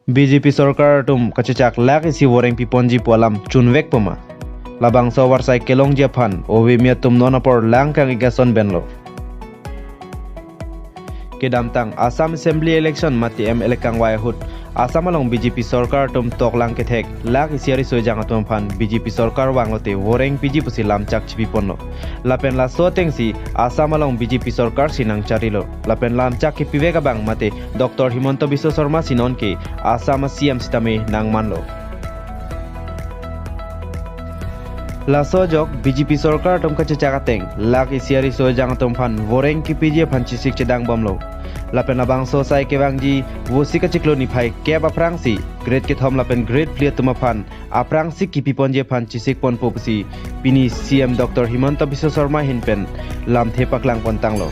BJP Sarkar tum kacacak lak isi woreng piponji pualam chunvek poma. Labang sawar sai kelong Japan owe mia tum nona por lang kang igason benlo. Kedamtang Assam Assembly election mati elekang wayahut Assam along BJP Sarkar tum tok lang kethek lak isiari sojang atum phan BJP Sarkar wanglote woreng PG pusi lamchak chipi ponlo. Lapen la so tengsi Assam along BJP Sarkar sinang charilo. Lapen lamchak ki piveka bang mate Dr. Himanta Biswa Sarma sinon ke Assam CM sitame nang manlo. La sojok BJP Sarkar tum kacacakateng lak isiari sojang atum phan woreng ki PG phan chisik cedang bomlo. Lapen labang so sai kebangji wosi kaciklo ni phai ke aprangsi grade ke thom lapen grade plea tuma phan aprangsi ki piponje phan chisik pon popusi pini CM Dr. Himanta Biswa Sarma hinpen lam thepak lang pon tanglo.